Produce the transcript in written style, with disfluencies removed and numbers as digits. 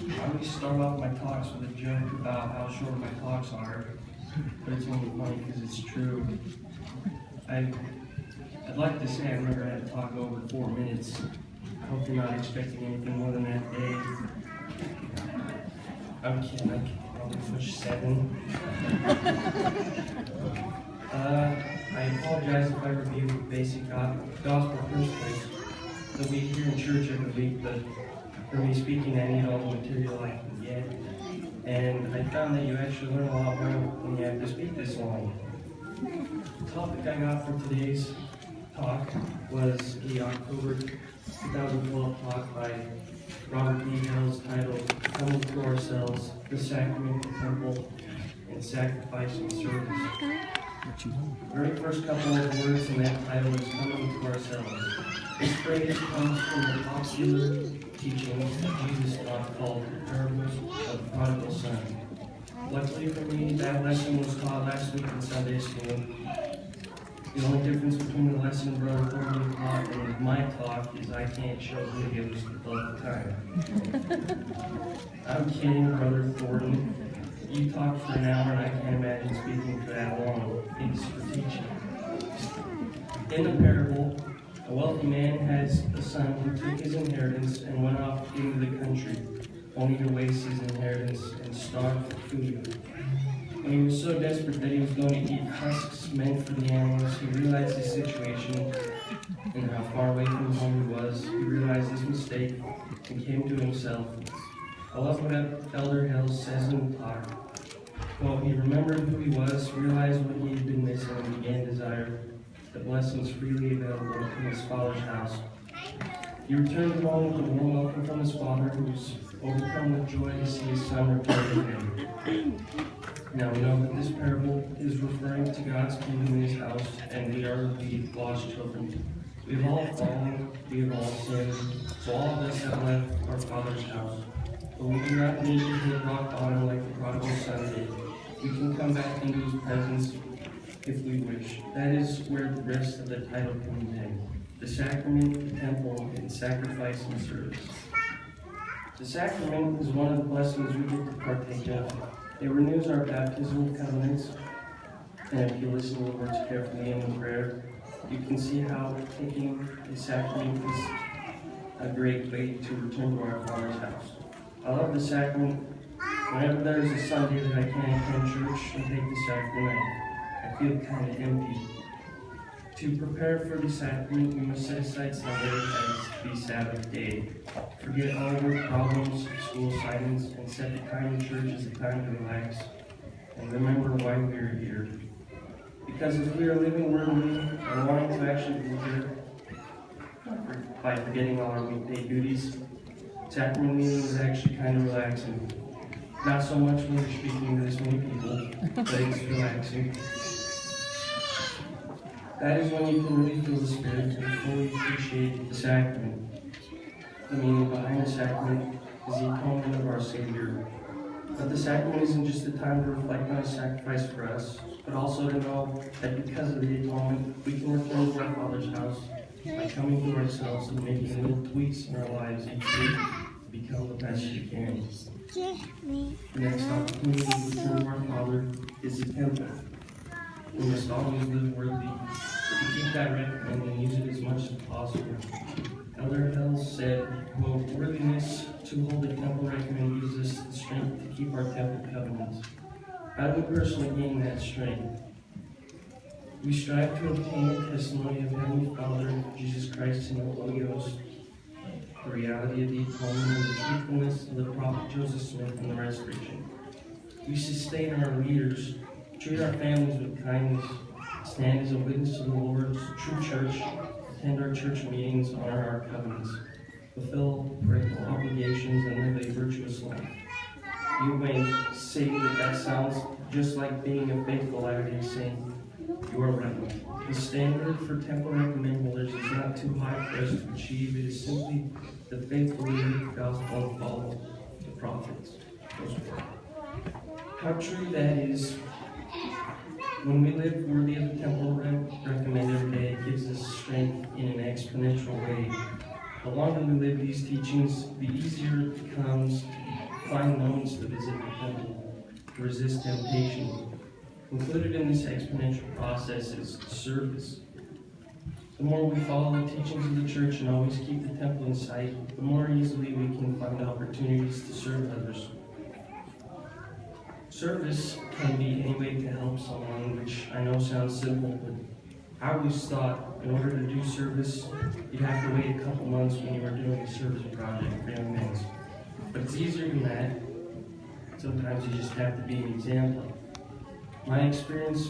I always start off my talks with a joke about how short my talks are, but it's only funny because it's true. I'd like to say I've never had a talk over 4 minutes. I hope you're not expecting anything more than that today. I'm kidding, I can probably push 7. I apologize if I review basic gospel principles that we hear in church every week, but for me speaking, I need all the material I can get. And I found that you actually learn a lot more when you have to speak this long. The topic I got for today's talk was the October 2012 talk by Robert D. Hales titled Coming to Ourselves, the Sacrament, the Temple, and Sacrifice and Service. The very first couple of words in that title is coming to ourselves. This phrase comes from the popular teachings that Jesus taught called the parable of the prodigal son. Luckily for me, that lesson was taught last week in Sunday school. The only difference between the lesson Brother Thornton taught and my talk is I can't show videos to fill up the time. I'm kidding, Brother Thornton. You talk for an hour and I can't imagine speaking for that long. Thanks for teaching. In the parable, a wealthy man has a son who took his inheritance and went off into the country, only to waste his inheritance and starve for food. When he was so desperate that he was going to eat husks meant for the animals, he realized his situation and how far away from home he was. He realized his mistake and came to himself. I love what Elder Hales says in the talk. Quote, he remembered who he was, realized what he had been missing, and began to desire the blessings freely available in his father's house. He returned home with a warm welcome from his father, who was overcome with joy to see his son return to him. Now we know that this parable is referring to God's kingdom in his house, and we are the lost children. We have all fallen, we have all sinned, so all of us have left our Father's house. But we do not need to hit rock bottom like the prodigal son did. We can come back into his presence if we wish. That is where the rest of the title comes in. The sacrament, the temple, and sacrifice and service. The sacrament is one of the blessings we get to partake of. It renews our baptismal covenants. And if you listen to the words carefully in the prayer, you can see how taking the sacrament is a great way to return to our Father's house. I love the sacrament. Whenever there's a Sunday that I can't attend church and take the sacrament, I feel kind of empty. To prepare for the sacrament, we must set aside Sunday as the Sabbath day. Forget all work problems, school assignments, and set the time in church as a time to relax and remember why we are here. Because if we are living worthily and wanting to actually be here by forgetting all our weekday duties, sacrament meeting is actually kind of relaxing. Not so much when you're speaking to this many people, but it's relaxing. That is when you can really feel the Spirit and fully appreciate the sacrament. The meaning behind the sacrament is the atonement of our Savior. But the sacrament isn't just a time to reflect on His sacrifice for us, but also to know that because of the atonement, we can return to our Father's house by coming to ourselves and making little tweaks in our lives each week to become the best we can. The next opportunity to return to our Father is the temple. We must always live worthy to keep that recommend and use it as much as possible. Elder Hales said, quote, worthiness to hold the temple recommend gives us the strength to keep our temple covenants. How do we personally gain that strength? We strive to obtain the testimony of Heavenly Father, Jesus Christ, and the Holy Ghost, the reality of the atonement, and the truthfulness of the prophet Joseph Smith and the restoration. We sustain our leaders, treat our families with kindness, stand as a witness to the Lord's true church, attend our church meetings, honor our covenants, fulfill parental obligations, and live a virtuous life. You may say that sounds just like being a faithful Latter-day Saint. You are right. The standard for temple recommend holders is not too high for us to achieve. It is simply the faithful read the gospel and follow the prophets. How true that is. When we live worthy of the temple recommend every day, it gives us strength in an exponential way. The longer we live these teachings, the easier it becomes find moments to visit the temple, to resist temptation. Included in this exponential process is service. The more we follow the teachings of the church and always keep the temple in sight, the more easily we can find opportunities to serve others. Service can be any way to help someone, which I know sounds simple, but I always thought in order to do service, you'd have to wait a couple months when you were doing a service project for young men. But it's easier than that. Sometimes you just have to be an example. My experience